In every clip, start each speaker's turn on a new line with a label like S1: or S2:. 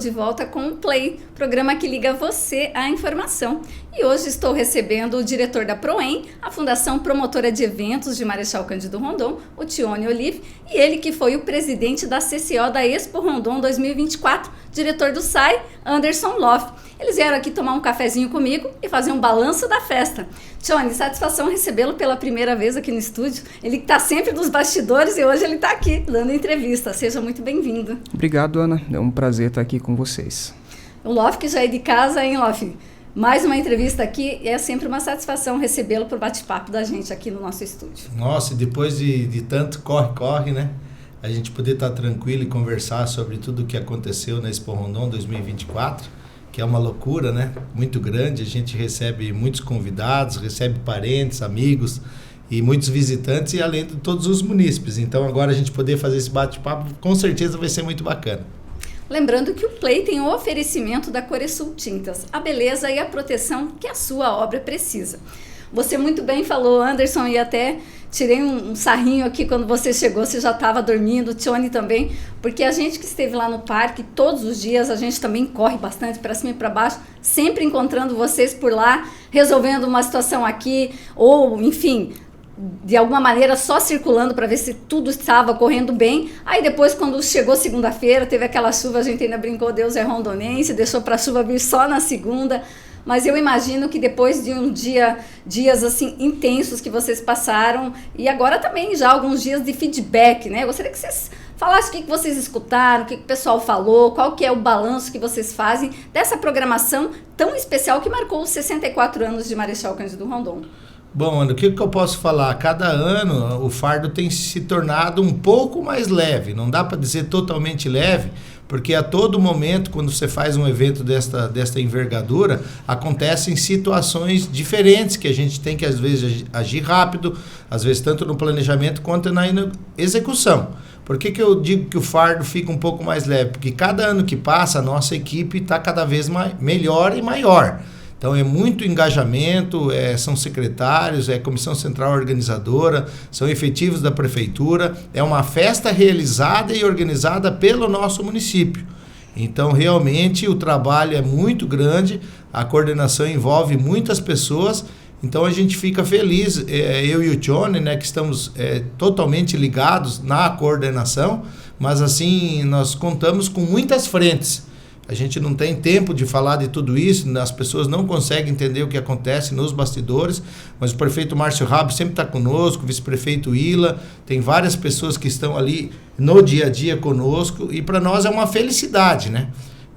S1: de volta com o Play, programa que liga você à informação. E hoje estou recebendo o diretor da Proem, a Fundação Promotora de Eventos de Marechal Cândido Rondon, o Tione Olive, e ele que foi o presidente da CCO da Expo Rondon 2024, diretor do SAI, Anderson Loff. Eles vieram aqui tomar um cafezinho comigo e fazer um balanço da festa. Tione, satisfação recebê-lo pela primeira vez aqui no estúdio. Ele está sempre dos bastidores e hoje ele está aqui dando entrevista. Seja muito bem-vindo.
S2: Obrigado, Ana. É um prazer estar aqui com vocês.
S1: O Loff, que já é de casa, hein, Loff? Mais uma entrevista aqui, é sempre uma satisfação recebê-lo por bate-papo da gente aqui no nosso estúdio.
S3: Nossa, e depois de tanto corre-corre, né? A gente poder estar tranquilo e conversar sobre tudo o que aconteceu na Expo Rondon 2024, que é uma loucura, né? Muito grande. A gente recebe muitos convidados, recebe parentes, amigos e muitos visitantes, e além de todos os munícipes. Então agora a gente poder fazer esse bate-papo, com certeza vai ser muito bacana.
S1: Lembrando que o Play tem o oferecimento da Coresul Tintas, a beleza e a proteção que a sua obra precisa. Você muito bem falou, Anderson, e até tirei um sarrinho aqui quando você chegou, você já estava dormindo, o Tione também, porque a gente que esteve lá no parque, todos os dias a gente também corre bastante para cima e para baixo, sempre encontrando vocês por lá, resolvendo uma situação aqui, ou enfim, de alguma maneira só circulando para ver se tudo estava correndo bem. Aí depois, quando chegou segunda-feira, teve aquela chuva, a gente ainda brincou, Deus é rondonense, deixou para a chuva vir só na segunda. Mas eu imagino que depois de dias assim intensos que vocês passaram, e agora também já alguns dias de feedback, né? Eu gostaria que vocês falassem o que vocês escutaram, o que o pessoal falou, qual que é o balanço que vocês fazem dessa programação tão especial que marcou os 64 anos de Marechal Cândido Rondon.
S3: Bom, Ana, o que eu posso falar? Cada ano o fardo tem se tornado um pouco mais leve. Não dá para dizer totalmente leve, porque a todo momento, quando você faz um evento desta envergadura, acontecem situações diferentes que a gente tem que, às vezes, agir rápido, às vezes tanto no planejamento quanto na execução. Por que eu digo que o fardo fica um pouco mais leve? Porque cada ano que passa, a nossa equipe está cada vez melhor e maior. Então é muito engajamento, são secretários, é comissão central organizadora, são efetivos da prefeitura, é uma festa realizada e organizada pelo nosso município. Então realmente o trabalho é muito grande, a coordenação envolve muitas pessoas, então a gente fica feliz, eu e o Tione, né, que estamos totalmente ligados na coordenação, mas assim nós contamos com muitas frentes. A gente não tem tempo de falar de tudo isso, as pessoas não conseguem entender o que acontece nos bastidores, mas o prefeito Márcio Rabo sempre está conosco, o vice-prefeito Ila, tem várias pessoas que estão ali no dia a dia conosco, e para nós é uma felicidade, né?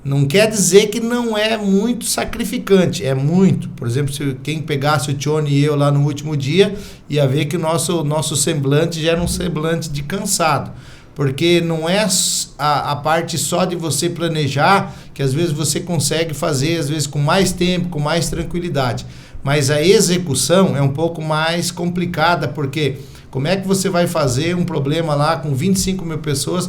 S3: Não quer dizer que não é muito sacrificante, é muito. Por exemplo, se quem pegasse o Tione e eu lá no último dia, ia ver que o nosso semblante já era um semblante de cansado. Porque não é a parte só de você planejar, que às vezes você consegue fazer, às vezes com mais tempo, com mais tranquilidade. Mas a execução é um pouco mais complicada, porque como é que você vai fazer um problema lá com 25 mil pessoas,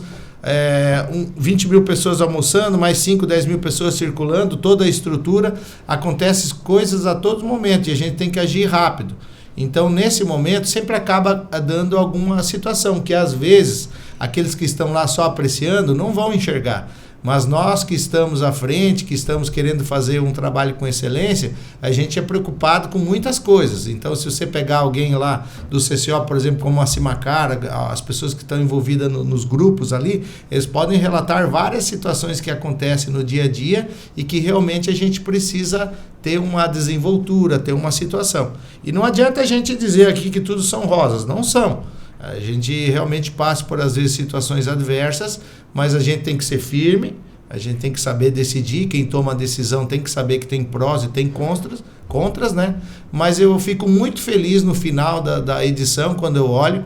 S3: 20 mil pessoas almoçando, mais 5, 10 mil pessoas circulando, toda a estrutura, acontecem coisas a todo momento e a gente tem que agir rápido. Então, nesse momento, sempre acaba dando alguma situação que, às vezes, aqueles que estão lá só apreciando não vão enxergar. Mas nós que estamos à frente, que estamos querendo fazer um trabalho com excelência, a gente é preocupado com muitas coisas. Então, se você pegar alguém lá do CCO, por exemplo, como a Cimacara, as pessoas que estão envolvidas nos grupos ali, eles podem relatar várias situações que acontecem no dia a dia e que realmente a gente precisa ter uma desenvoltura, ter uma situação. E não adianta a gente dizer aqui que tudo são rosas, não são. A gente realmente passa por, às vezes, situações adversas, mas a gente tem que ser firme, a gente tem que saber decidir, quem toma a decisão tem que saber que tem prós e tem contras, né? Mas eu fico muito feliz no final da edição, quando eu olho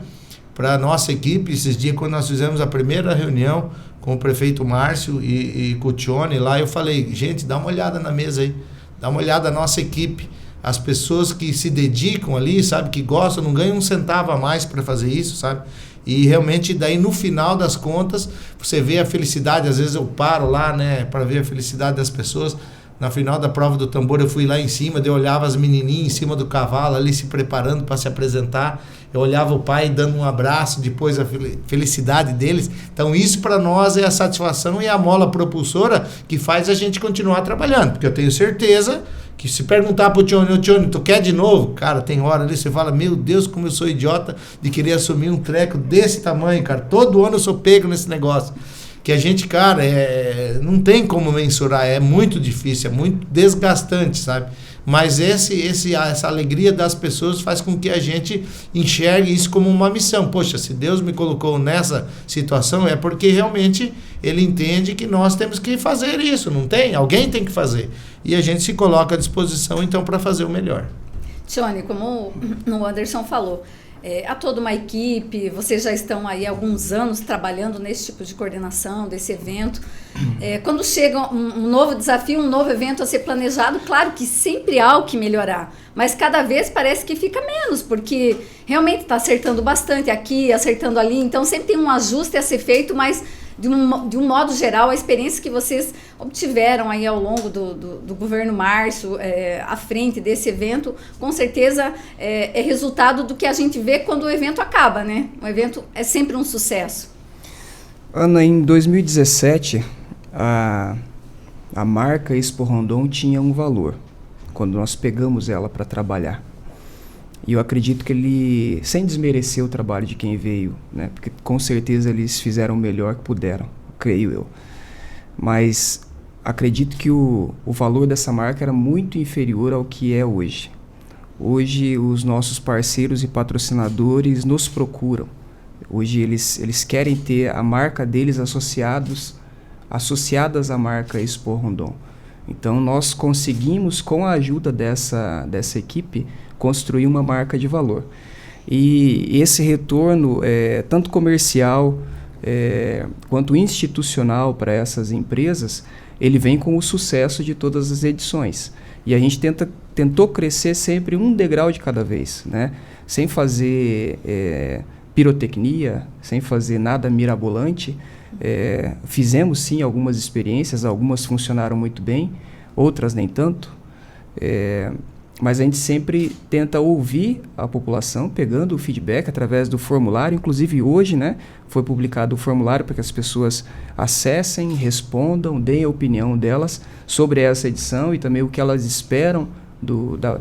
S3: para a nossa equipe, esses dias, quando nós fizemos a primeira reunião com o prefeito Márcio e com o Tione lá, eu falei, gente, dá uma olhada na mesa aí, dá uma olhada na nossa equipe. As pessoas que se dedicam ali, sabe, que gostam, não ganham um centavo a mais para fazer isso, sabe? E realmente daí no final das contas, você vê a felicidade, às vezes eu paro lá, né, para ver a felicidade das pessoas, Na final da prova do tambor eu fui lá em cima, eu olhava as menininhas em cima do cavalo ali se preparando para se apresentar, eu olhava o pai dando um abraço, depois a felicidade deles. Então isso para nós é a satisfação e a mola propulsora que faz a gente continuar trabalhando, porque eu tenho certeza que se perguntar pro Tione, tu quer de novo? Cara, tem hora ali, você fala, meu Deus, como eu sou idiota de querer assumir um treco desse tamanho, cara. Todo ano eu sou pego nesse negócio. Que a gente, cara, não tem como mensurar, é muito difícil, é muito desgastante, sabe? Mas essa alegria das pessoas faz com que a gente enxergue isso como uma missão. Poxa, se Deus me colocou nessa situação, é porque realmente Ele entende que nós temos que fazer isso, não tem? Alguém tem que fazer. E a gente se coloca à disposição, então, para fazer o melhor.
S1: Tione, como o Anderson falou, há toda uma equipe, vocês já estão aí há alguns anos trabalhando nesse tipo de coordenação, desse evento. Quando chega um novo desafio, um novo evento a ser planejado, claro que sempre há o que melhorar, mas cada vez parece que fica menos, porque realmente está acertando bastante aqui, acertando ali, então sempre tem um ajuste a ser feito, mas de um modo geral, a experiência que vocês obtiveram aí ao longo do governo Márcio, à frente desse evento, com certeza é resultado do que a gente vê quando o evento acaba, né? O evento é sempre um sucesso.
S2: Ana, em 2017, a marca Expo Rondon tinha um valor, quando nós pegamos ela para trabalhar. E eu acredito que ele, sem desmerecer o trabalho de quem veio, né, porque com certeza eles fizeram o melhor que puderam, creio eu. Mas acredito que o valor dessa marca era muito inferior ao que é hoje. Hoje os nossos parceiros e patrocinadores nos procuram. Hoje eles querem ter a marca deles associadas à marca Expo Rondon. Então nós conseguimos, com a ajuda dessa equipe, construir uma marca de valor. E esse retorno, tanto comercial quanto institucional para essas empresas, ele vem com o sucesso de todas as edições. E a gente tentou crescer sempre um degrau de cada vez, né? Sem fazer pirotecnia, sem fazer nada mirabolante. Fizemos sim algumas experiências, algumas funcionaram muito bem, outras nem tanto. Mas a gente sempre tenta ouvir a população, pegando o feedback através do formulário. Inclusive hoje, né, foi publicado o formulário para que as pessoas acessem, respondam, deem a opinião delas sobre essa edição e também o que elas esperam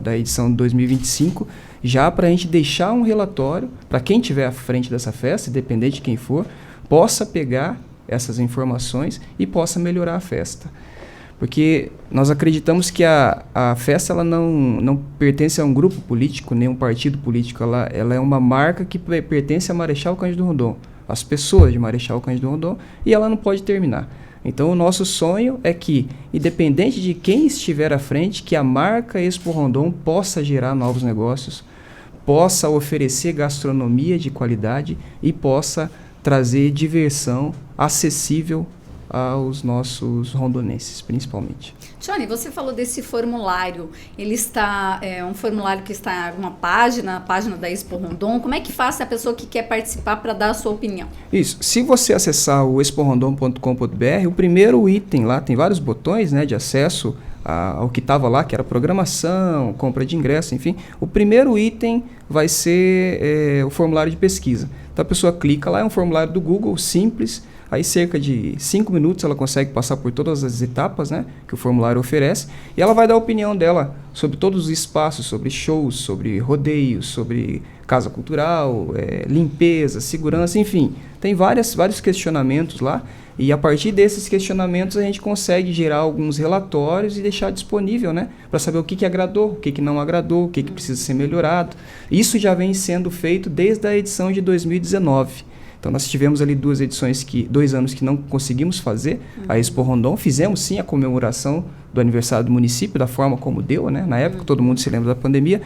S2: da edição de 2025, já para a gente deixar um relatório para quem estiver à frente dessa festa, independente de quem for, possa pegar essas informações e possa melhorar a festa. Porque nós acreditamos que a festa ela não pertence a um grupo político, nem um partido político. Ela é uma marca que pertence a Marechal Cândido Rondon, as pessoas de Marechal Cândido Rondon, e ela não pode terminar. Então o nosso sonho é que, independente de quem estiver à frente, que a marca Expo Rondon possa gerar novos negócios, possa oferecer gastronomia de qualidade e possa trazer diversão acessível aos nossos rondonenses, principalmente.
S1: Tione, você falou desse formulário. Ele está, um formulário que está em uma página, a página da Expo Rondon. Como é que faz a pessoa que quer participar para dar a sua opinião?
S2: Isso. Se você acessar o exporondon.com.br, o primeiro item lá, tem vários botões, né, de acesso ao que estava lá, que era programação, compra de ingresso, enfim. O primeiro item vai ser o formulário de pesquisa. Então a pessoa clica lá, é um formulário do Google, simples. Aí cerca de 5 minutos ela consegue passar por todas as etapas, né, que o formulário oferece, e ela vai dar a opinião dela sobre todos os espaços, sobre shows, sobre rodeios, sobre casa cultural, limpeza, segurança, enfim. Tem vários questionamentos lá, e a partir desses questionamentos a gente consegue gerar alguns relatórios e deixar disponível, né, para saber o que agradou, o que não agradou, o que precisa ser melhorado. Isso já vem sendo feito desde a edição de 2019. Então nós tivemos ali 2 anos que não conseguimos fazer a Expo Rondon. Fizemos sim a comemoração do aniversário do município, da forma como deu, né? Na época todo mundo se lembra da pandemia.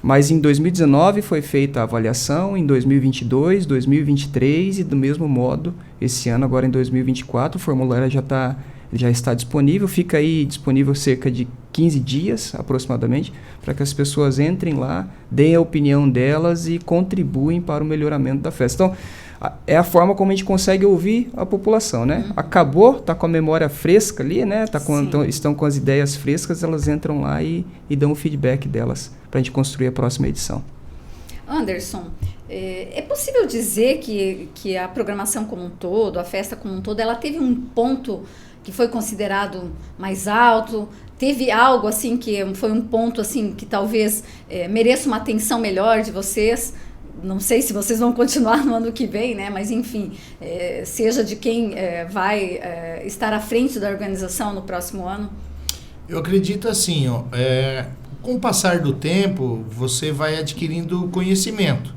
S2: Mas em 2019 foi feita a avaliação, em 2022, 2023 e do mesmo modo esse ano, agora em 2024, o formulário já está disponível. Fica aí disponível cerca de 15 dias aproximadamente, para que as pessoas entrem lá, deem a opinião delas e contribuem para o melhoramento da festa. Então, é a forma como a gente consegue ouvir a população, né? Acabou, tá com a memória fresca ali, né? Estão com as ideias frescas, elas entram lá e dão o feedback delas para a gente construir a próxima edição.
S1: Anderson, é possível dizer que a programação como um todo, a festa como um todo, ela teve um ponto que foi considerado mais alto? Teve algo assim que foi um ponto assim que talvez mereça uma atenção melhor de vocês? Não sei se vocês vão continuar no ano que vem, né? Mas enfim, seja de quem vai estar à frente da organização no próximo ano.
S3: Eu acredito assim, com o passar do tempo, você vai adquirindo conhecimento.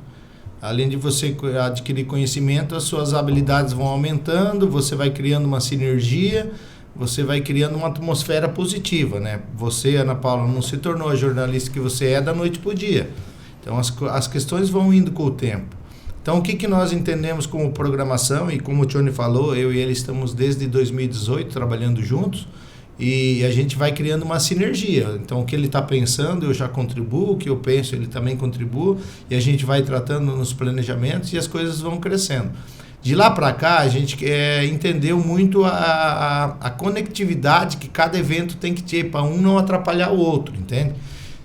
S3: Além de você adquirir conhecimento, as suas habilidades vão aumentando, você vai criando uma sinergia, você vai criando uma atmosfera positiva, né? Você, Ana Paula, não se tornou a jornalista que você é da noite para o dia. Então, as questões vão indo com o tempo. Então, o que nós entendemos como programação, e como o Tione falou, eu e ele estamos desde 2018 trabalhando juntos, e a gente vai criando uma sinergia. Então, o que ele está pensando, eu já contribuo, o que eu penso, ele também contribui, e a gente vai tratando nos planejamentos e as coisas vão crescendo. De lá para cá, a gente entendeu muito a conectividade que cada evento tem que ter, para um não atrapalhar o outro, entende?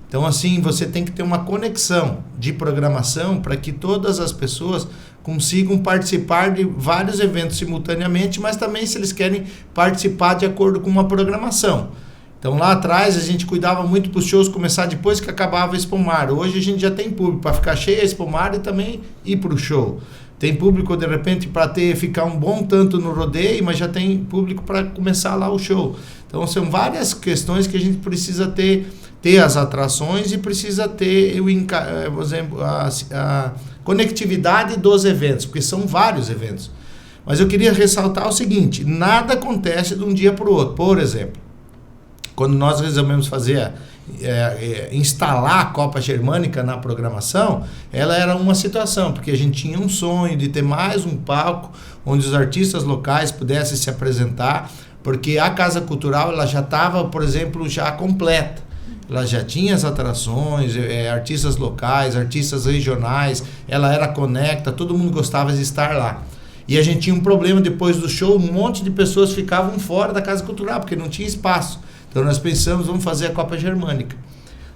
S3: Então, assim, você tem que ter uma conexão de programação para que todas as pessoas consigam participar de vários eventos simultaneamente, mas também se eles querem participar de acordo com uma programação. Então, lá atrás, a gente cuidava muito para os shows começar depois que acabava a Espumar. Hoje, a gente já tem público para ficar cheio a Espumar e também ir para o show. Tem público, de repente, para ficar um bom tanto no rodeio, mas já tem público para começar lá o show. Então, são várias questões que a gente precisa ter as atrações e precisa ter, por exemplo, a conectividade dos eventos, porque são vários eventos. Mas eu queria ressaltar o seguinte, nada acontece de um dia para o outro. Por exemplo, quando nós resolvemos fazer, instalar a Copa Germânica na programação, ela era uma situação, porque a gente tinha um sonho de ter mais um palco onde os artistas locais pudessem se apresentar, porque a Casa Cultural ela já estava, por exemplo, já completa. Ela já tinha as atrações, artistas locais, artistas regionais, ela era conecta, todo mundo gostava de estar lá. E a gente tinha um problema depois do show, um monte de pessoas ficavam fora da Casa Cultural, porque não tinha espaço. Então nós pensamos, vamos fazer a Copa Germânica.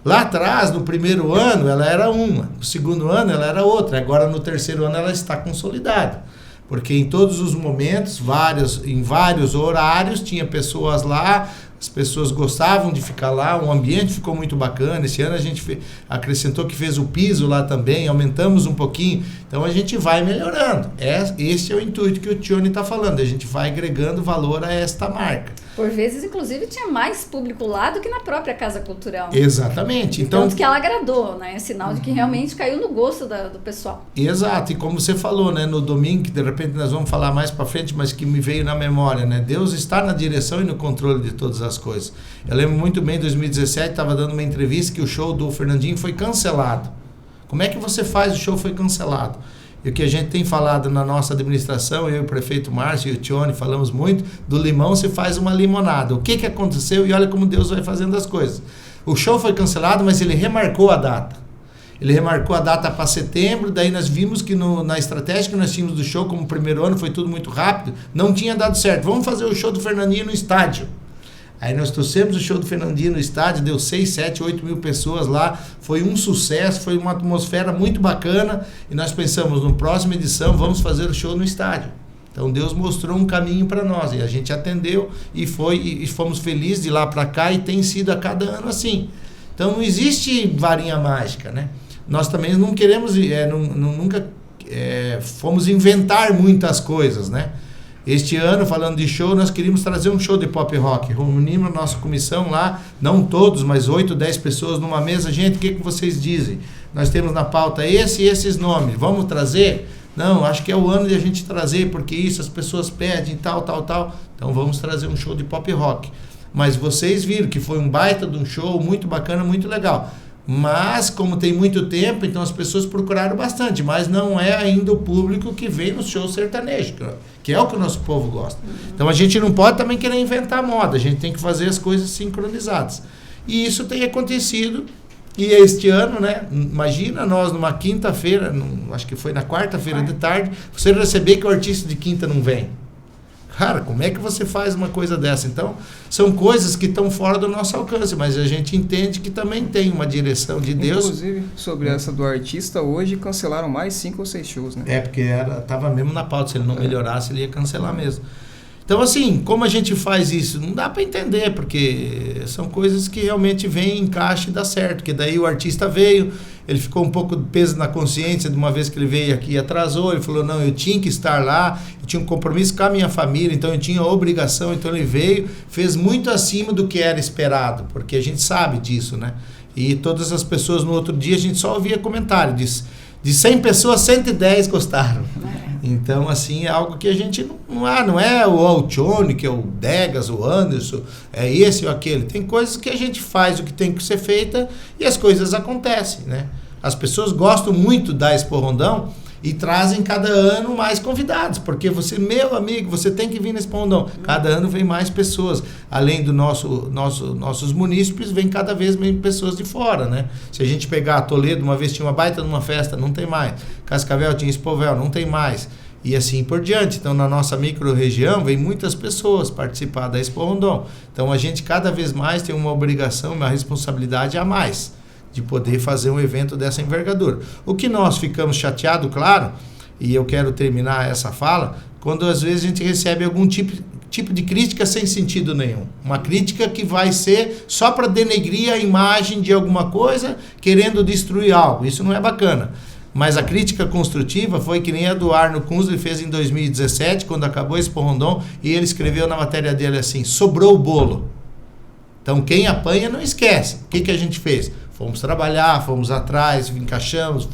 S3: Lá atrás, no primeiro ano, ela era uma, no segundo ano ela era outra, agora no terceiro ano ela está consolidada. Porque em todos os momentos, em vários horários, tinha pessoas lá, as pessoas gostavam de ficar lá, o ambiente ficou muito bacana. Esse ano a gente acrescentou que fez o piso lá também, aumentamos um pouquinho. Então a gente vai melhorando. Esse é o intuito que o Tione está falando, a gente vai agregando valor a esta marca.
S1: Por vezes, inclusive, tinha mais público lá do que na própria Casa Cultural.
S3: Exatamente. Então,
S1: tanto que ela agradou, né? É sinal de que realmente caiu no gosto do pessoal.
S3: Exato. E como você falou, né? No domingo, que de repente nós vamos falar mais para frente, mas que me veio na memória, né? Deus está na direção e no controle de todas as coisas. Eu lembro muito bem, em 2017, estava dando uma entrevista que o show do Fernandinho foi cancelado. Como é que você faz? O show foi cancelado. E o que a gente tem falado na nossa administração, eu e o prefeito Márcio e o Tione falamos muito, do limão se faz uma limonada. O que aconteceu? E olha como Deus vai fazendo as coisas. O show foi cancelado, mas ele remarcou a data. Ele remarcou a data para setembro, daí nós vimos que na estratégia que nós tínhamos do show, como o primeiro ano foi tudo muito rápido, não tinha dado certo. Vamos fazer o show do Fernandinho no estádio. Aí nós trouxemos o show do Fernandinho no estádio, deu 6, 7, 8 mil pessoas lá, foi um sucesso, foi uma atmosfera muito bacana, e nós pensamos, na próxima edição, vamos fazer o show no estádio. Então Deus mostrou um caminho para nós, e a gente atendeu, e fomos felizes de lá para cá, e tem sido a cada ano assim. Então não existe varinha mágica, né? Nós também não queremos, nunca fomos inventar muitas coisas, né? Este ano, falando de show, nós queríamos trazer um show de pop rock. Reunimos a nossa comissão lá, não todos, mas 8, 10 pessoas numa mesa. Gente, o que vocês dizem? Nós temos na pauta esse e esses nomes. Vamos trazer? Não, acho que é o ano de a gente trazer, porque isso as pessoas pedem, tal. Então vamos trazer um show de pop rock. Mas vocês viram que foi um baita de um show, muito bacana, muito legal. Mas, como tem muito tempo, então as pessoas procuraram bastante, mas não é ainda o público que vem no show sertanejo, que é o que o nosso povo gosta. Então a gente não pode também querer inventar moda, a gente tem que fazer as coisas sincronizadas. E isso tem acontecido E este ano, né, imagina nós numa quinta-feira, acho que foi na quarta-feira de tarde, você receber que o artista de quinta não vem. Cara, como é que você faz uma coisa dessa? Então, são coisas que estão fora do nosso alcance, mas a gente entende que também tem uma direção de Deus.
S2: Inclusive, sobre essa do artista, hoje cancelaram mais 5 ou 6 shows, né?
S3: Porque estava mesmo na pauta, se ele não melhorasse, ele ia cancelar mesmo. Então, assim, como a gente faz isso? Não dá para entender, porque são coisas que realmente vêm, encaixa e dá certo. Porque daí o artista veio, ele ficou um pouco de peso na consciência de uma vez que ele veio aqui e atrasou. Ele falou, não, eu tinha que estar lá, eu tinha um compromisso com a minha família, então eu tinha a obrigação. Então ele veio, fez muito acima do que era esperado, porque a gente sabe disso, né? E todas as pessoas no outro dia, a gente só ouvia comentário de 100 pessoas, 110 gostaram. Então, assim, é algo que a gente não é o Alcione, que é o Degas, o Anderson, é esse ou aquele. Tem coisas que a gente faz o que tem que ser feita e as coisas acontecem, né? As pessoas gostam muito da Expo Rondão e trazem cada ano mais convidados, porque você, meu amigo, você tem que vir na Expo Rondão. Cada ano vem mais pessoas. Além do nossos munícipes, vem cada vez mais pessoas de fora, né? Se a gente pegar Toledo, uma vez tinha uma baita numa festa, não tem mais. Cascavel tinha Expovel, não tem mais. E assim por diante. Então, na nossa micro-região, vem muitas pessoas participar da Expo Rondon. Então, a gente cada vez mais tem uma obrigação, uma responsabilidade a mais de poder fazer um evento dessa envergadura. O que nós ficamos chateados, claro, e eu quero terminar essa fala, quando às vezes a gente recebe algum tipo de crítica sem sentido nenhum. Uma crítica que vai ser só para denegrir a imagem de alguma coisa, querendo destruir algo. Isso não é bacana. Mas a crítica construtiva foi que nem a do Arno Kunz, ele fez em 2017, quando acabou a Expo Rondon, e ele escreveu na matéria dele assim, sobrou o bolo. Então quem apanha não esquece. O que a gente fez? Fomos trabalhar, fomos atrás, encaixamos,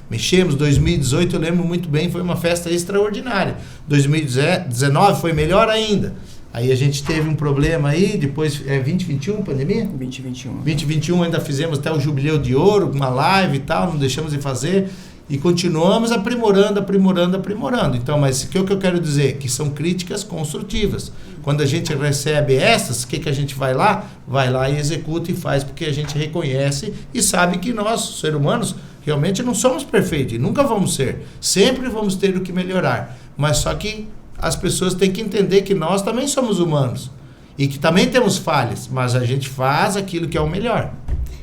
S3: mexemos. 2018 eu lembro muito bem, foi uma festa extraordinária. 2019 foi melhor ainda. Aí a gente teve um problema aí, depois 2021, pandemia?
S2: 2021.
S3: 2021 ainda fizemos até o Jubileu de Ouro, uma live e tal, não deixamos de fazer. E continuamos aprimorando. Então, mas o que eu quero dizer? Que são críticas construtivas. Quando a gente recebe essas, o que a gente vai lá? Vai lá e executa e faz, porque a gente reconhece e sabe que nós, seres humanos, realmente não somos perfeitos e nunca vamos ser. Sempre vamos ter o que melhorar. Mas só que as pessoas têm que entender que nós também somos humanos e que também temos falhas, mas a gente faz aquilo que é o melhor.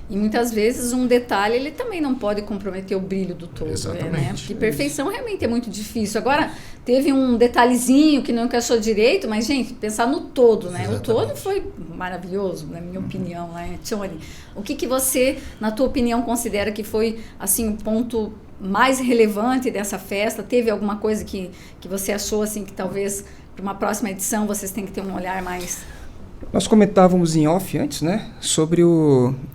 S1: E muitas vezes um detalhe ele também não pode comprometer o brilho do todo.
S3: Exatamente.
S1: Né? Porque perfeição realmente é muito difícil. Agora, teve um detalhezinho que não encaixou direito, mas, gente, pensar no todo, né? Exatamente. O todo foi maravilhoso, na minha opinião, né, Tchone? O que você, na tua opinião, considera que foi, assim, o ponto mais relevante dessa festa? Teve alguma coisa que você achou, assim, que talvez para uma próxima edição vocês têm que ter um olhar mais...
S2: Nós comentávamos em off antes, né, sobre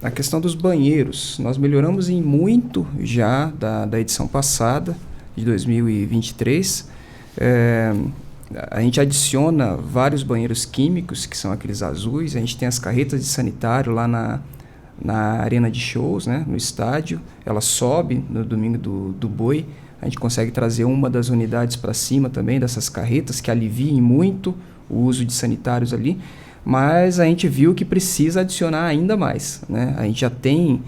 S2: a questão dos banheiros. Nós melhoramos em muito já da edição passada, de 2023. A gente adiciona vários banheiros químicos, que são aqueles azuis. A gente tem as carretas de sanitário lá na arena de shows, né, no estádio. Ela sobe no domingo do Boi. A gente consegue trazer uma das unidades para cima também, dessas carretas, que aliviem muito o uso de sanitários ali. Mas a gente viu que precisa adicionar ainda mais, né? A gente já tem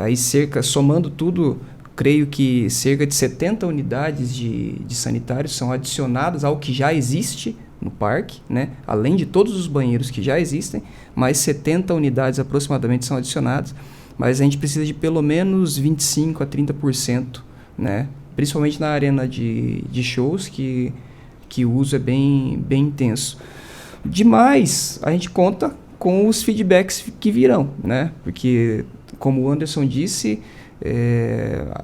S2: aí somando tudo, creio que cerca de 70 unidades de sanitários são adicionadas ao que já existe no parque, né? Além de todos os banheiros que já existem, mais 70 unidades aproximadamente são adicionadas, mas a gente precisa de pelo menos 25% a 30%, né? Principalmente na arena de shows, que o uso é bem intenso. Demais, a gente conta com os feedbacks que virão, né? Porque, como o Anderson disse,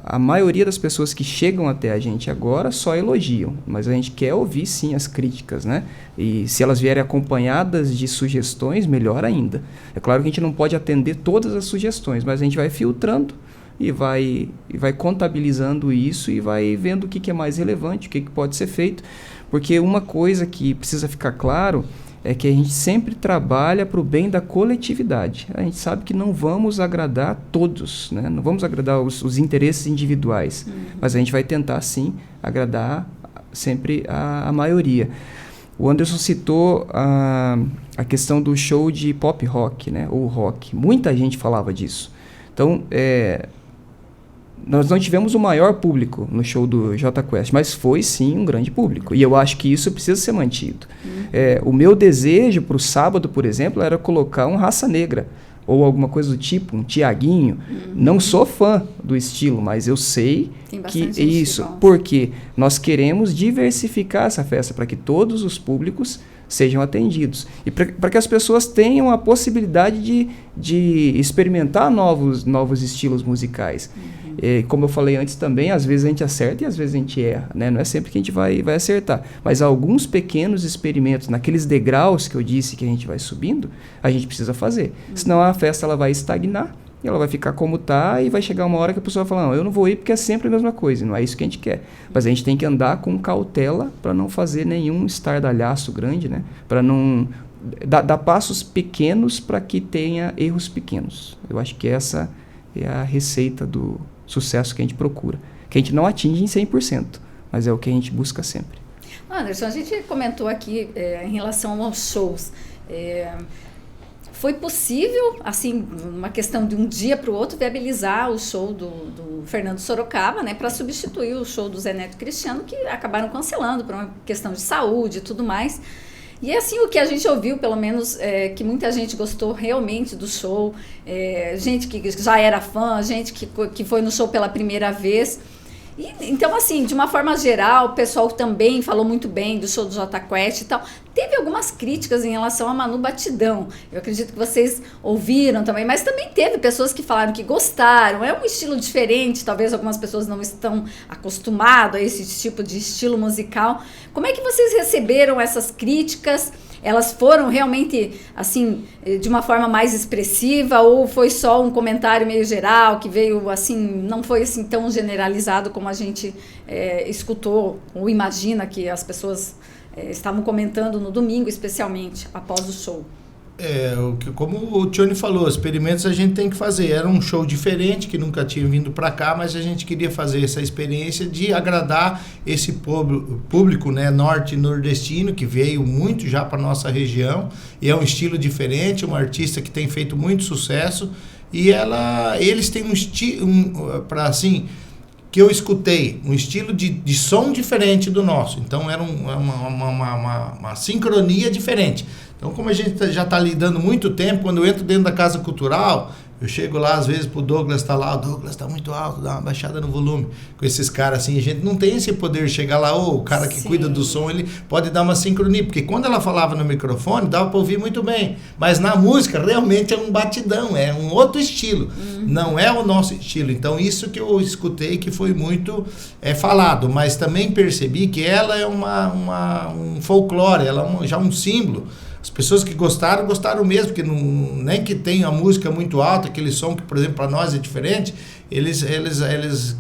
S2: a maioria das pessoas que chegam até a gente agora só elogiam, mas a gente quer ouvir sim as críticas, né? E se elas vierem acompanhadas de sugestões, melhor ainda. É claro que a gente não pode atender todas as sugestões, mas a gente vai filtrando e vai contabilizando isso e vai vendo o que é mais relevante, o que pode ser feito. Porque uma coisa que precisa ficar claro é que a gente sempre trabalha para o bem da coletividade. A gente sabe que não vamos agradar todos, né? Não vamos agradar os interesses individuais, mas a gente vai tentar, sim, agradar sempre a maioria. O Anderson citou a questão do show de pop rock, né? Ou rock. Muita gente falava disso. Então, nós não tivemos o maior público no show do Jota Quest, mas foi sim um grande público. E eu acho que isso precisa ser mantido. O meu desejo para o sábado, por exemplo, era colocar um Raça Negra, ou alguma coisa do tipo, um Tiaguinho. Não sou fã do estilo, mas eu sei que é isso, porque nós queremos diversificar essa festa para que todos os públicos sejam atendidos. E para que as pessoas tenham a possibilidade de experimentar novos estilos musicais. Como eu falei antes também, às vezes a gente acerta e às vezes a gente erra, né? Não é sempre que a gente vai acertar. Mas alguns pequenos experimentos, naqueles degraus que eu disse que a gente vai subindo, a gente precisa fazer. Senão a festa ela vai estagnar, e ela vai ficar como está, e vai chegar uma hora que a pessoa vai falar, não, eu não vou ir porque é sempre a mesma coisa, não é isso que a gente quer. Mas a gente tem que andar com cautela para não fazer nenhum estardalhaço grande, né? Para não dar passos pequenos para que tenha erros pequenos. Eu acho que essa é a receita do sucesso que a gente procura, que a gente não atinge em 100%, mas é o que a gente busca sempre.
S1: Anderson, a gente comentou aqui em relação aos shows. Foi possível, assim, uma questão de um dia para o outro, viabilizar o show do Fernando Sorocaba, né, para substituir o show do Zé Neto Cristiano, que acabaram cancelando por uma questão de saúde e tudo mais. E assim, o que a gente ouviu, pelo menos, que muita gente gostou realmente do show, gente que já era fã, gente que foi no show pela primeira vez. Então, assim, de uma forma geral, o pessoal também falou muito bem do show do Jota Quest e tal. Teve algumas críticas em relação a Manu Batidão. Eu acredito que vocês ouviram também, mas também teve pessoas que falaram que gostaram. É um estilo diferente, talvez algumas pessoas não estão acostumadas a esse tipo de estilo musical. Como é que vocês receberam essas críticas? Elas foram realmente, assim, de uma forma mais expressiva, ou foi só um comentário meio geral, que veio, assim, não foi assim tão generalizado como a gente escutou ou imagina que as pessoas estavam comentando no domingo, especialmente, após o show?
S3: Como o Tione falou, experimentos a gente tem que fazer. Era um show diferente, que nunca tinha vindo para cá, mas a gente queria fazer essa experiência de agradar esse público, né, norte-nordestino, que veio muito já para nossa região, e é um estilo diferente, uma artista que tem feito muito sucesso, e eles têm um estilo, para assim, que eu escutei, um estilo de som diferente do nosso. Então era uma sincronia diferente. Então, como a gente já está lidando muito tempo, quando eu entro dentro da Casa Cultural, eu chego lá, às vezes, pro Douglas, tá lá, o Douglas tá muito alto, dá uma baixada no volume. Com esses caras assim, a gente não tem esse poder de chegar lá, o cara que cuida do som, ele pode dar uma sincronia, porque quando ela falava no microfone, dava para ouvir muito bem. Mas na música, realmente é um batidão, é um outro estilo. Não é o nosso estilo. Então, isso que eu escutei que foi muito falado, mas também percebi que ela é um folclore, ela é já um símbolo. As pessoas que gostaram mesmo, porque nem que tenha a música muito alta, aquele som que, por exemplo, para nós é diferente, eles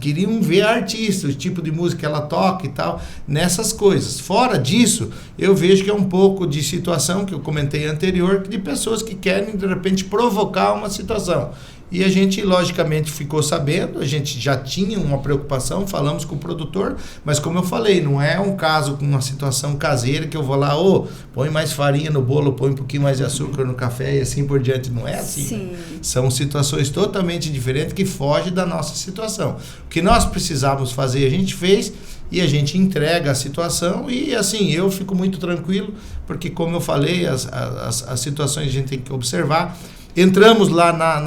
S3: queriam ver a artista, o tipo de música que ela toca e tal, nessas coisas. Fora disso, eu vejo que é um pouco de situação, que eu comentei anterior, de pessoas que querem, de repente, provocar uma situação. E a gente, logicamente, ficou sabendo, a gente já tinha uma preocupação, falamos com o produtor, mas como eu falei, não é um caso com uma situação caseira que eu vou lá, põe mais farinha no bolo, põe um pouquinho mais de açúcar no café e assim por diante. Não é assim. Sim. Né? São situações totalmente diferentes que fogem da nossa situação. O que nós precisávamos fazer, a gente fez e a gente entrega a situação e assim, eu fico muito tranquilo, porque como eu falei, as situações a gente tem que observar. Entramos lá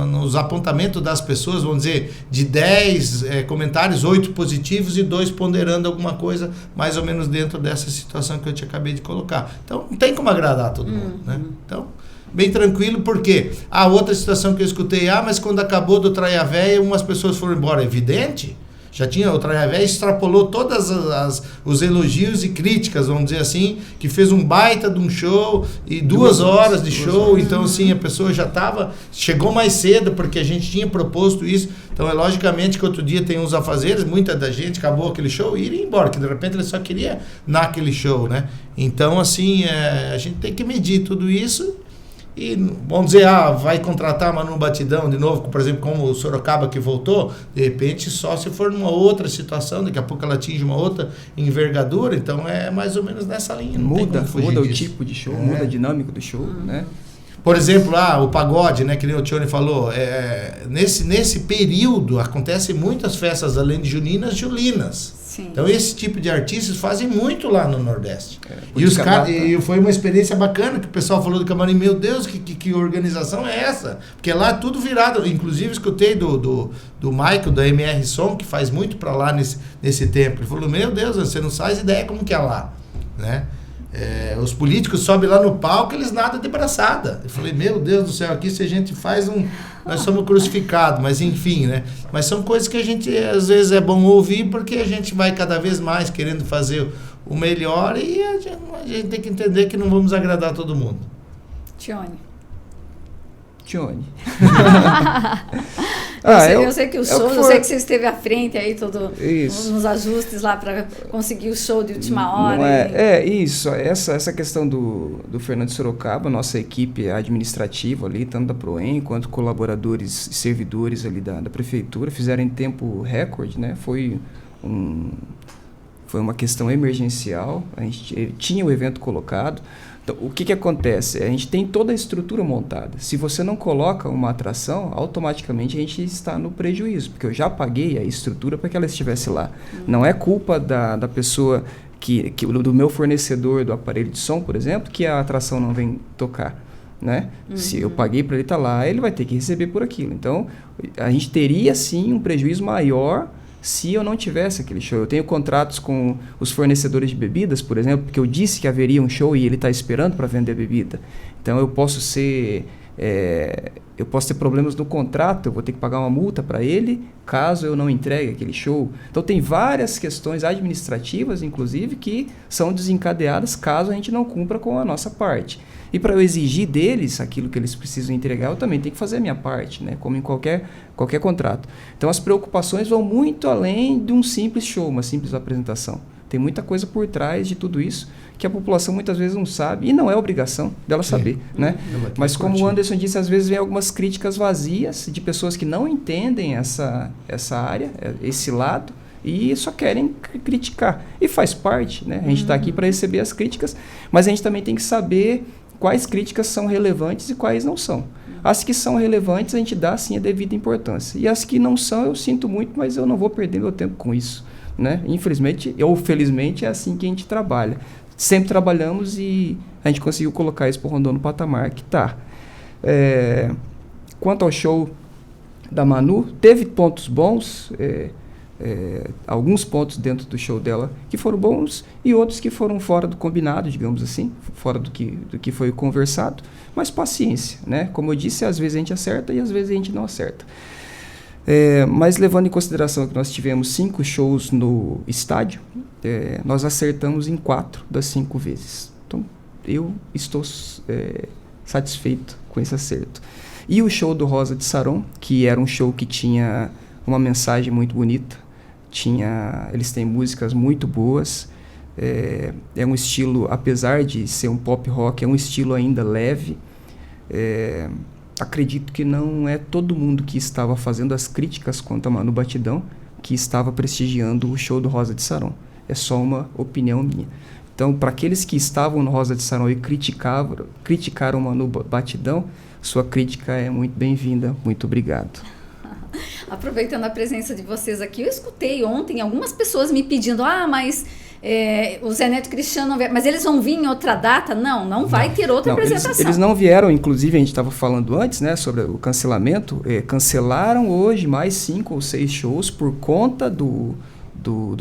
S3: nos apontamentos das pessoas, vamos dizer, de 10 comentários, 8 positivos e 2 ponderando alguma coisa mais ou menos dentro dessa situação que eu te acabei de colocar. Então, não tem como agradar todo mundo, né? Então, bem tranquilo, porque a outra situação que eu escutei, mas quando acabou do Traia Véia, umas pessoas foram embora. Evidente. Já tinha, o Traia Véia extrapolou todos os elogios e críticas, vamos dizer assim, que fez um baita de um show e 2 horas de show, então assim, a pessoa já chegou mais cedo, porque a gente tinha proposto isso, então é logicamente que outro dia tem uns afazeres, muita da gente acabou aquele show e iria embora, que de repente ele só queria naquele show, né? Então assim, a gente tem que medir tudo isso. E vamos dizer, vai contratar Manu Batidão de novo, por exemplo, como o Sorocaba que voltou, de repente só se for numa outra situação, daqui a pouco ela atinge uma outra envergadura, então é mais ou menos nessa linha. Não
S2: muda o tipo de show, muda a dinâmica do show, né?
S3: Por exemplo, o pagode, né, que nem o Tione falou, nesse período acontecem muitas festas, além de juninas, julinas.
S1: Sim.
S3: Então esse tipo de artistas fazem muito lá no Nordeste. E foi uma experiência bacana que o pessoal falou do Camarim, meu Deus, que organização é essa? Porque lá tudo virado, inclusive escutei do Michael, da MR Som, que faz muito para lá nesse tempo. Ele falou, meu Deus, você não faz ideia como que é lá, né? Os políticos sobem lá no palco, eles nadam de braçada. Eu falei, meu Deus do céu, aqui se a gente faz nós somos crucificados, mas enfim, né? Mas são coisas que a gente, às vezes, é bom ouvir, porque a gente vai cada vez mais querendo fazer o melhor e a gente tem que entender que não vamos agradar todo mundo.
S1: Tione. Eu sei que o show, eu sei que você esteve à frente aí, nos ajustes lá para conseguir o show de última hora.
S2: Isso. Essa questão do Fernando Sorocaba, nossa equipe administrativa ali, tanto da Proem quanto colaboradores e servidores ali da prefeitura, fizeram em tempo recorde, né? Foi uma questão emergencial, a gente tinha o evento colocado. Então, o que acontece? A gente tem toda a estrutura montada. Se você não coloca uma atração, automaticamente a gente está no prejuízo, porque eu já paguei a estrutura para que ela estivesse lá. Não é culpa da pessoa, do meu fornecedor do aparelho de som, por exemplo, que a atração não vem tocar. Né? Se eu paguei para ele estar lá, ele vai ter que receber por aquilo. Então, a gente teria sim um prejuízo maior se eu não tivesse aquele show. Eu tenho contratos com os fornecedores de bebidas, por exemplo, porque eu disse que haveria um show e ele está esperando para vender bebida. Então eu posso ter problemas no contrato, eu vou ter que pagar uma multa para ele caso eu não entregue aquele show. Então tem várias questões administrativas, inclusive, que são desencadeadas caso a gente não cumpra com a nossa parte. E para eu exigir deles aquilo que eles precisam entregar, eu também tenho que fazer a minha parte, né? Como em qualquer contrato. Então as preocupações vão muito além de um simples show, uma simples apresentação. Tem muita coisa por trás de tudo isso que a população muitas vezes não sabe, e não é obrigação dela saber, né? Mas como o Anderson disse, às vezes vem algumas críticas vazias de pessoas que não entendem essa área, esse lado, e só querem criticar. E faz parte, né? A gente está aqui para receber as críticas, mas a gente também tem que saber quais críticas são relevantes e quais não são. As que são relevantes, a gente dá, sim, a devida importância. E as que não são, eu sinto muito, mas eu não vou perder meu tempo com isso, né? Infelizmente, ou felizmente, é assim que a gente trabalha. Sempre trabalhamos e a gente conseguiu colocar isso por Rondon no patamar que está. Quanto ao show da Manu, teve pontos bons, alguns pontos dentro do show dela que foram bons e outros que foram fora do combinado, digamos assim, fora do que foi conversado, mas paciência, né? Como eu disse, às vezes a gente acerta e às vezes a gente não acerta. Mas levando em consideração que nós tivemos 5 shows no estádio, nós acertamos em 4 das 5 vezes. Então, eu estou satisfeito com esse acerto. E o show do Rosa de Saron, que era um show que tinha uma mensagem muito bonita, eles têm músicas muito boas, é um estilo, apesar de ser um pop rock, é um estilo ainda leve. Acredito que não é todo mundo que estava fazendo as críticas quanto a Manu Batidão que estava prestigiando o show do Rosa de Saron. É só uma opinião minha. Então, para aqueles que estavam no Rosa de Saron e criticaram Manu Batidão, sua crítica é muito bem-vinda. Muito obrigado.
S1: Aproveitando a presença de vocês aqui, eu escutei ontem algumas pessoas me pedindo, mas o Zé Neto Cristiano não vai, mas eles vão vir em outra data? Não vai ter outra apresentação.
S2: Eles não vieram, inclusive a gente estava falando antes, né, sobre o cancelamento, cancelaram hoje mais 5 ou 6 shows por conta do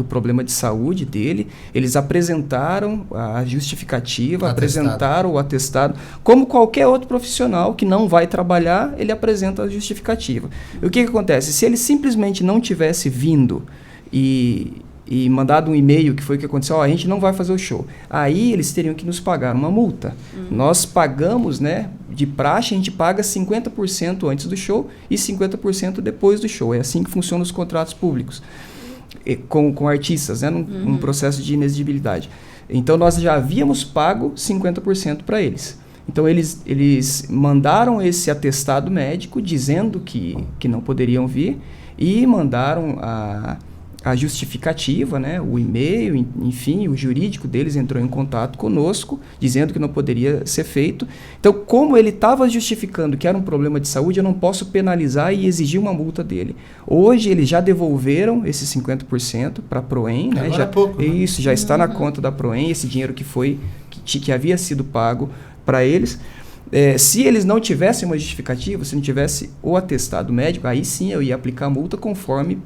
S2: problema de saúde dele. Eles apresentaram a justificativa, apresentaram o atestado. Como qualquer outro profissional que não vai trabalhar, ele apresenta a justificativa. E o que acontece? Se ele simplesmente não tivesse vindo e mandado um e-mail, que foi o que aconteceu, a gente não vai fazer o show. Aí eles teriam que nos pagar uma multa. Nós pagamos, né, de praxe, a gente paga 50% antes do show e 50% depois do show. É assim que funcionam os contratos públicos. Com artistas, né, num processo de inexigibilidade. Então, nós já havíamos pago 50% para eles. Então, eles mandaram esse atestado médico dizendo que não poderiam vir e mandaram a justificativa, né, o e-mail, enfim, o jurídico deles entrou em contato conosco, dizendo que não poderia ser feito. Então, como ele estava justificando que era um problema de saúde, eu não posso penalizar e exigir uma multa dele. Hoje, eles já devolveram esses 50% para a Proem, né?
S3: Agora há pouco, né?
S2: Isso, já está na conta da Proem, esse dinheiro que havia sido pago para eles. Se eles não tivessem uma justificativa, se não tivesse o atestado médico, aí sim eu ia aplicar a multa conforme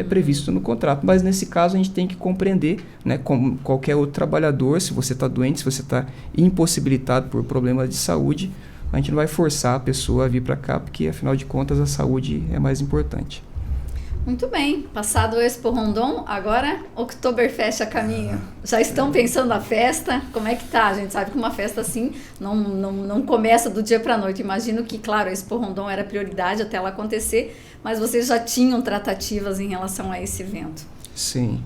S2: previsto no contrato. Mas nesse caso a gente tem que compreender, né, como qualquer outro trabalhador, se você está doente, se você está impossibilitado por problemas de saúde, a gente não vai forçar a pessoa a vir para cá, porque afinal de contas a saúde é mais importante.
S1: Muito bem, passado o Expo Rondon, agora Oktoberfest a caminho. Já estão pensando na festa? Como é que tá? A gente sabe que uma festa assim não começa do dia para a noite. Imagino que, claro, a Expo Rondon era prioridade até ela acontecer, mas vocês já tinham tratativas em relação a esse evento.
S2: Sim.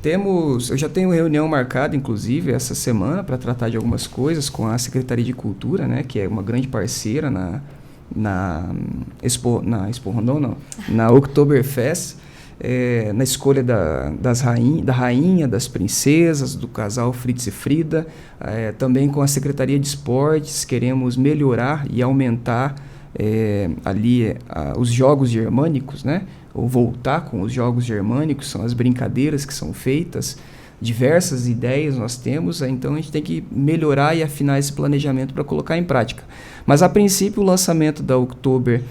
S2: Eu já tenho reunião marcada, inclusive, essa semana para tratar de algumas coisas com a Secretaria de Cultura, né, que é uma grande parceira na Oktoberfest, na escolha da rainha, das princesas, do casal Fritz e Frida, também com a Secretaria de Esportes, queremos melhorar e aumentar os jogos germânicos, né? Ou voltar com os jogos germânicos, são as brincadeiras que são feitas, diversas ideias nós temos, então a gente tem que melhorar e afinar esse planejamento para colocar em prática. Mas a princípio o lançamento da Oktober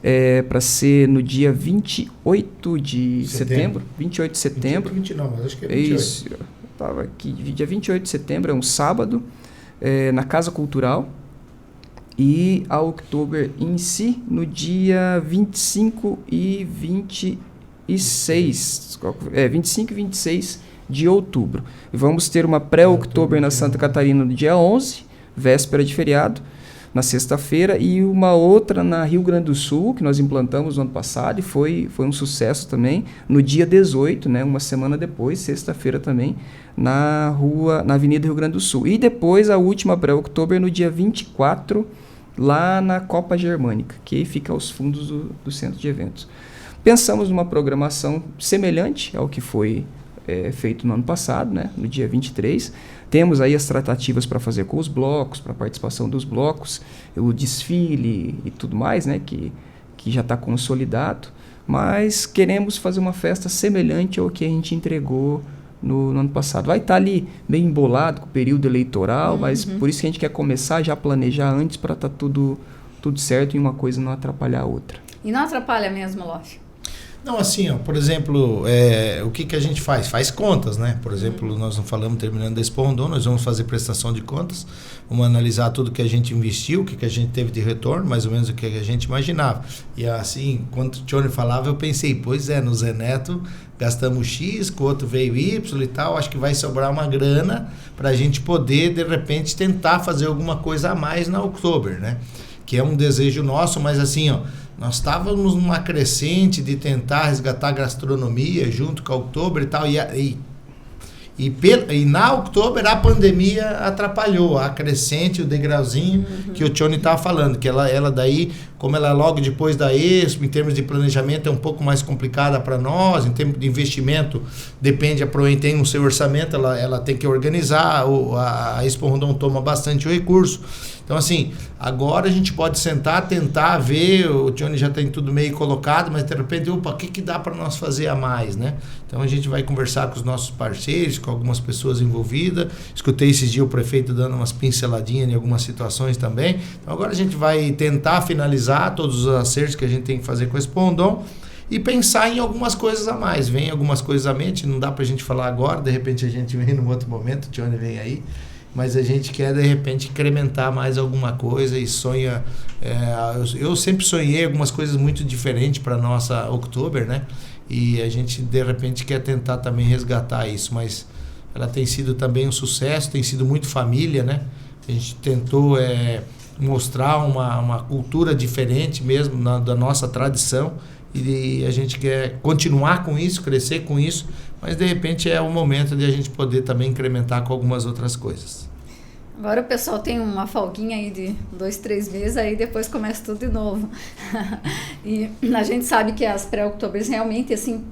S2: é para ser no dia 28 de setembro. 28 de setembro.
S3: 28, não, mas acho que é 28.
S2: Isso, estava aqui, dia 28 de setembro, é um sábado, na Casa Cultural. E a Oktober em si, no dia 25 e 26, 25 e 26 de outubro. E vamos ter uma pré-Oktober na Santa Catarina no dia 11, véspera de feriado, na sexta-feira, e uma outra na Rio Grande do Sul, que nós implantamos no ano passado, e foi um sucesso também, no dia 18, né, uma semana depois, sexta-feira também, na Avenida Rio Grande do Sul. E depois a última pré-Oktober no dia 24, lá na Copa Germânica, que fica aos fundos do centro de eventos. Pensamos numa programação semelhante ao que foi feito no ano passado, né, no dia 23. Temos aí as tratativas para fazer com os blocos, para a participação dos blocos, o desfile e tudo mais, né, que já está consolidado, mas queremos fazer uma festa semelhante ao que a gente entregou no ano passado. Vai estar ali bem embolado com o período eleitoral, mas por isso que a gente quer começar já a planejar antes para estar tudo certo e uma coisa não atrapalhar a outra.
S1: E não atrapalha mesmo, Lof?
S3: Não, assim, ó, por exemplo, o que a gente faz? Faz contas, né? Por exemplo, nós não falamos terminando da Expo Rondon, nós vamos fazer prestação de contas, vamos analisar tudo que a gente investiu, o que a gente teve de retorno, mais ou menos o que a gente imaginava. E assim, quando o Johnny falava, eu pensei, pois no Zé Neto gastamos X, com o outro veio Y e tal, acho que vai sobrar uma grana para a gente poder, de repente, tentar fazer alguma coisa a mais na Oktober, né? Que é um desejo nosso, mas assim, ó, nós estávamos numa crescente de tentar resgatar a gastronomia junto com a Oktober e tal, e na Oktober a pandemia atrapalhou a crescente, o degrauzinho que o Tchone estava falando, que ela daí, como ela é logo depois da Expo, em termos de planejamento é um pouco mais complicada para nós, em termos de investimento, depende, a Proem tem o seu orçamento, ela tem que organizar, a Expo Rondon toma bastante o recurso. Então, assim, agora a gente pode sentar, tentar ver, o Johnny já tem tudo meio colocado, mas de repente, o que dá para nós fazer a mais, né? Então, a gente vai conversar com os nossos parceiros, com algumas pessoas envolvidas. Escutei esses dias o prefeito dando umas pinceladinhas em algumas situações também. Então, agora a gente vai tentar finalizar todos os acertos que a gente tem que fazer com esse Rondon e pensar em algumas coisas a mais. Vem algumas coisas à mente, não dá para a gente falar agora, de repente a gente vem num outro momento, o Johnny vem aí. Mas a gente quer, de repente, incrementar mais alguma coisa e sonha... eu sempre sonhei algumas coisas muito diferentes para a nossa Oktober, né? E a gente, de repente, quer tentar também resgatar isso, mas ela tem sido também um sucesso, tem sido muito família, né? A gente tentou mostrar uma cultura diferente mesmo da nossa tradição e a gente quer continuar com isso, crescer com isso, mas de repente é o momento de a gente poder também incrementar com algumas outras coisas.
S1: Agora o pessoal tem uma folguinha aí de 2-3 meses, aí depois começa tudo de novo. E a gente sabe que as pré-Oktobers realmente, assim,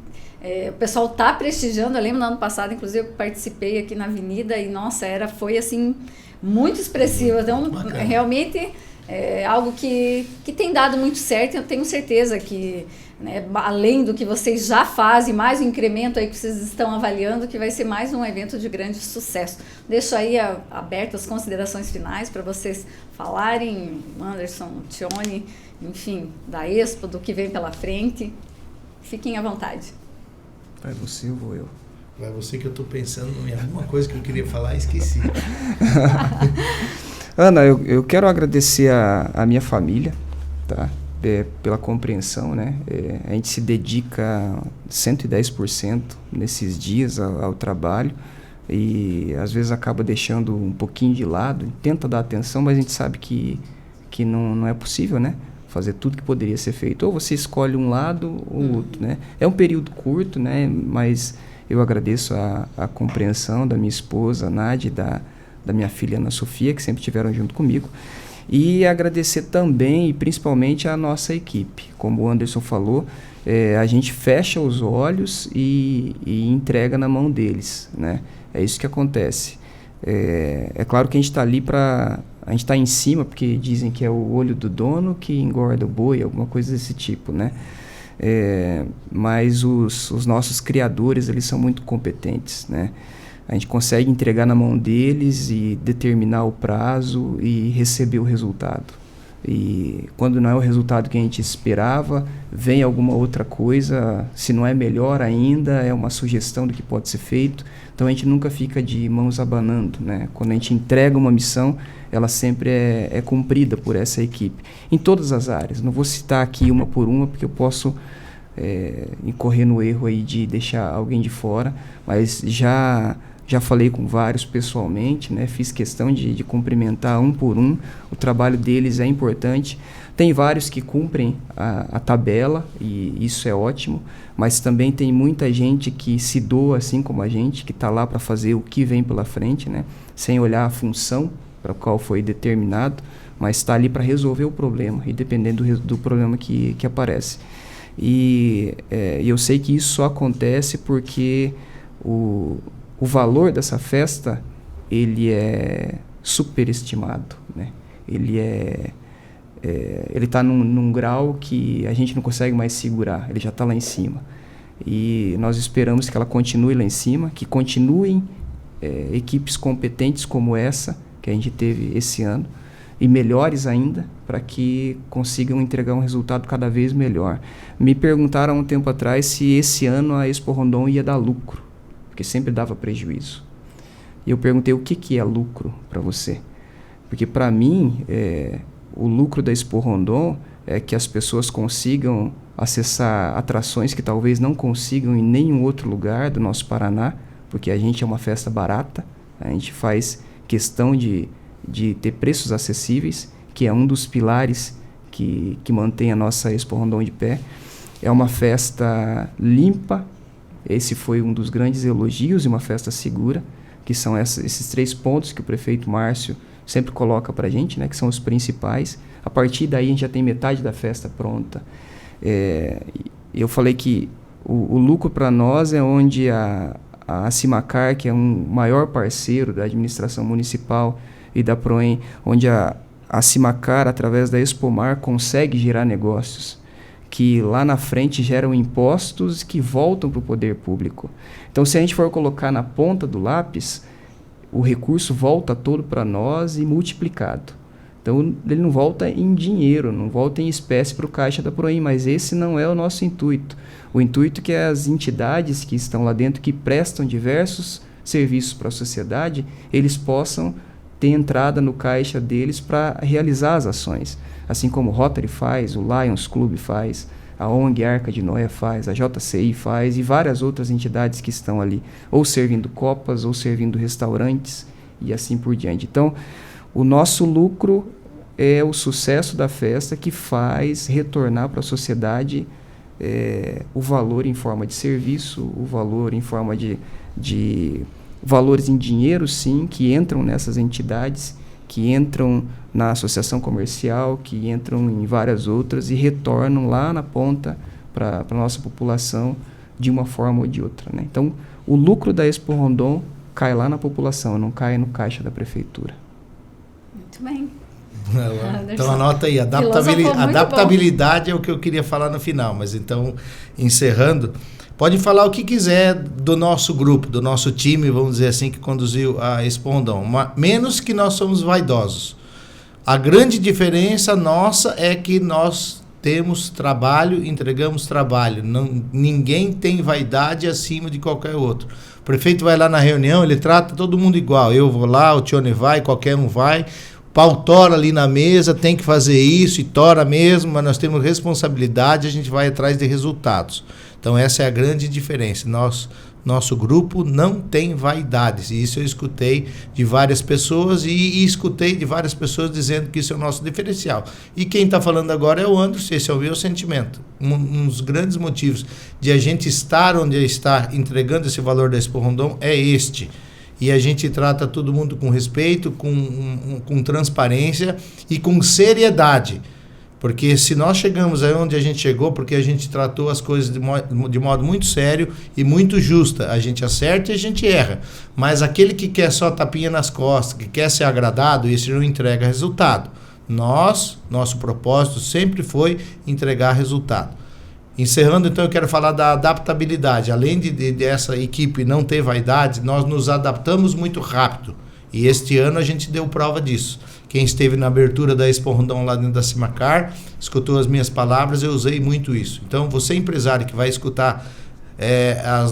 S1: O pessoal está prestigiando. Eu lembro no ano passado, inclusive, eu participei aqui na Avenida e, nossa, foi assim, muito expressivo. Então, realmente é algo que tem dado muito certo. Eu tenho certeza que, né, além do que vocês já fazem, mais um incremento aí que vocês estão avaliando, que vai ser mais um evento de grande sucesso. Deixo aí aberto as considerações finais para vocês falarem, Anderson, Tione, enfim, da Expo, do que vem pela frente. Fiquem à vontade.
S2: Vai você ou vou eu?
S3: Vai você, que eu estou pensando em alguma coisa que eu queria falar e esqueci.
S2: Ana, eu quero agradecer a minha família, tá? Pela compreensão, né? A gente se dedica 110% nesses dias ao trabalho e às vezes acaba deixando um pouquinho de lado, tenta dar atenção, mas a gente sabe que não é possível, né? Fazer tudo que poderia ser feito. Ou você escolhe um lado ou outro, né? É um período curto, né? Mas eu agradeço a compreensão da minha esposa, Nádia, da minha filha Ana Sofia, que sempre estiveram junto comigo. E agradecer também e principalmente a nossa equipe. Como o Anderson falou, a gente fecha os olhos e entrega na mão deles, né? É isso que acontece. É claro que a gente está ali a gente está em cima, porque dizem que é o olho do dono que engorda o boi, alguma coisa desse tipo, né? Mas os nossos criadores, eles são muito competentes, né? A gente consegue entregar na mão deles e determinar o prazo e receber o resultado. E quando não é o resultado que a gente esperava, vem alguma outra coisa, se não é melhor ainda, é uma sugestão do que pode ser feito. Então a gente nunca fica de mãos abanando, né? Quando a gente entrega uma missão, ela sempre é cumprida por essa equipe, em todas as áreas. Não vou citar aqui uma por uma, porque eu posso incorrer no erro aí de deixar alguém de fora, mas já falei com vários pessoalmente, né? Fiz questão de cumprimentar um por um. O trabalho deles é importante. Tem vários que cumprem a tabela, e isso é ótimo, mas também tem muita gente que se doa, assim como a gente, que está lá para fazer o que vem pela frente, né? Sem olhar a função para a qual foi determinado, mas está ali para resolver o problema, e dependendo do problema que aparece. E eu sei que isso só acontece porque o valor dessa festa, ele é superestimado, né? Ele está num grau que a gente não consegue mais segurar, ele já está lá em cima. E nós esperamos que ela continue lá em cima, que continuem equipes competentes como essa que a gente teve esse ano, e melhores ainda, para que consigam entregar um resultado cada vez melhor. Me perguntaram há um tempo atrás se esse ano a Expo Rondon ia dar lucro, porque sempre dava prejuízo. E eu perguntei o que é lucro para você. Porque para mim, o lucro da Expo Rondon é que as pessoas consigam acessar atrações que talvez não consigam em nenhum outro lugar do nosso Paraná, porque a gente é uma festa barata, a gente faz questão de ter preços acessíveis, que é um dos pilares que mantém a nossa Expo Rondon de pé. É uma festa limpa, esse foi um dos grandes elogios, e uma festa segura, que são esses 3 pontos que o prefeito Márcio sempre coloca para a gente, né, que são os principais. A partir daí a gente já tem metade da festa pronta. Eu falei que o lucro para nós é onde a Cimacar, que é um maior parceiro da administração municipal e da Proem, onde a Cimacar, através da Expomar, consegue gerar negócios que lá na frente geram impostos que voltam para o poder público. Então, se a gente for colocar na ponta do lápis, o recurso volta todo para nós e multiplicado. Então, ele não volta em dinheiro, não volta em espécie para o caixa da Proem, mas esse não é o nosso intuito. O intuito é que as entidades que estão lá dentro, que prestam diversos serviços para a sociedade, eles possam ter entrada no caixa deles para realizar as ações. Assim como o Rotary faz, o Lions Club faz, a ONG Arca de Noé faz, a JCI faz e várias outras entidades que estão ali, ou servindo copas, ou servindo restaurantes e assim por diante. Então, o nosso lucro é o sucesso da festa que faz retornar para a sociedade o valor em forma de serviço, o valor em forma de valores em dinheiro, sim, que entram nessas entidades, que entram na associação comercial, que entram em várias outras e retornam lá na ponta para a nossa população de uma forma ou de outra, né? Então, o lucro da Expo Rondon cai lá na população, não cai no caixa da prefeitura.
S1: Muito bem.
S3: Então anota aí, adaptabilidade é o que eu queria falar no final, mas então, encerrando, pode falar o que quiser do nosso grupo, do nosso time, vamos dizer assim, que conduziu a Expo Rondon, menos que nós somos vaidosos. A grande diferença nossa é que nós temos trabalho, entregamos trabalho, ninguém tem vaidade acima de qualquer outro. O prefeito vai lá na reunião, ele trata todo mundo igual, eu vou lá, o Tione vai, qualquer um vai, pau tora ali na mesa, tem que fazer isso e tora mesmo, mas nós temos responsabilidade, a gente vai atrás de resultados. Então essa é a grande diferença. Nosso grupo não tem vaidades, e isso eu escutei de várias pessoas e escutei de várias pessoas dizendo que isso é o nosso diferencial. E quem está falando agora é o Anderson, esse é o meu sentimento. Um dos grandes motivos de a gente estar onde está entregando esse valor da Expo Rondon é este. E a gente trata todo mundo com respeito, com transparência e com seriedade. Porque se nós chegamos aí onde a gente chegou, porque a gente tratou as coisas de modo muito sério e muito justa. A gente acerta e a gente erra. Mas aquele que quer só tapinha nas costas, que quer ser agradado, esse não entrega resultado. Nosso propósito sempre foi entregar resultado. Encerrando, então, eu quero falar da adaptabilidade. Além dessa equipe não ter vaidade, nós nos adaptamos muito rápido. E este ano a gente deu prova disso. Quem esteve na abertura da Expo Rondon lá dentro da Cimacar, escutou as minhas palavras, eu usei muito isso. Então, você empresário que vai escutar,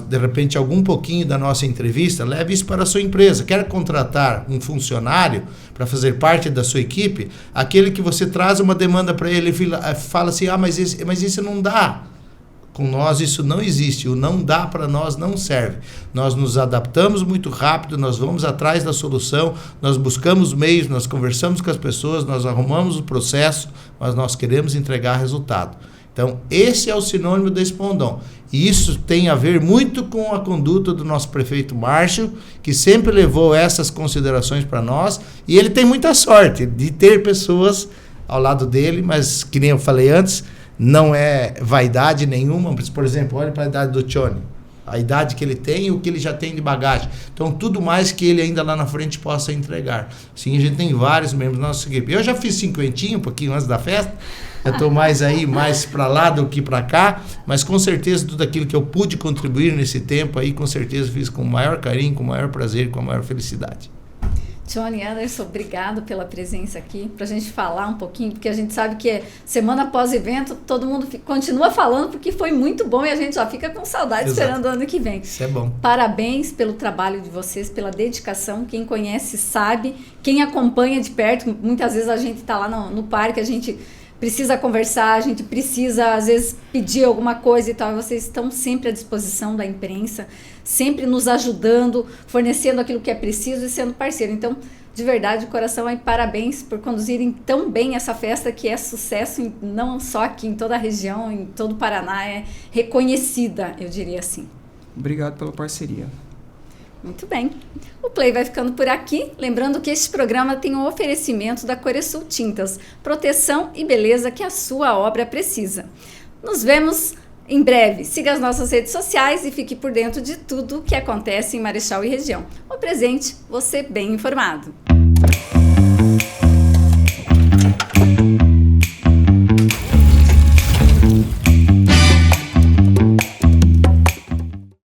S3: de repente, algum pouquinho da nossa entrevista, leve isso para a sua empresa. Quer contratar um funcionário para fazer parte da sua equipe? Aquele que você traz uma demanda para ele e fala assim, mas isso não dá. Com nós isso não existe, o não dá para nós não serve. Nós nos adaptamos muito rápido, nós vamos atrás da solução, nós buscamos meios, nós conversamos com as pessoas, nós arrumamos o processo, mas nós queremos entregar resultado. Então, esse é o sinônimo da Expo Rondon. E isso tem a ver muito com a conduta do nosso prefeito Márcio, que sempre levou essas considerações para nós, e ele tem muita sorte de ter pessoas ao lado dele, mas, que nem eu falei antes, não é vaidade nenhuma. Por exemplo, olha para a idade do Tione, a idade que ele tem e o que ele já tem de bagagem. Então, tudo mais que ele ainda lá na frente possa entregar. Sim, a gente tem vários membros da nossa equipe. Eu já fiz 50, um pouquinho antes da festa, eu estou mais para lá do que para cá, mas com certeza tudo aquilo que eu pude contribuir nesse tempo aí, com certeza fiz com o maior carinho, com o maior prazer, com a maior felicidade.
S1: Tione, Anderson, obrigado pela presença aqui, para a gente falar um pouquinho, porque a gente sabe que semana após evento, todo mundo continua falando, porque foi muito bom e a gente já fica com saudade. Exato. Esperando o ano que vem.
S3: Isso é bom.
S1: Parabéns pelo trabalho de vocês, pela dedicação. Quem conhece sabe, quem acompanha de perto, muitas vezes a gente está lá no parque, a gente precisa conversar, a gente precisa, às vezes, pedir alguma coisa e tal. Vocês estão sempre à disposição da imprensa, sempre nos ajudando, fornecendo aquilo que é preciso e sendo parceiro. Então, de verdade, de coração, aí, parabéns por conduzirem tão bem essa festa, que é sucesso não só aqui, em toda a região, em todo o Paraná, é reconhecida, eu diria assim.
S2: Obrigado pela parceria.
S1: Muito bem. O Play vai ficando por aqui. Lembrando que este programa tem um oferecimento da Coresul Tintas, proteção e beleza que a sua obra precisa. Nos vemos em breve. Siga as nossas redes sociais e fique por dentro de tudo que acontece em Marechal e região. O presente, você bem informado.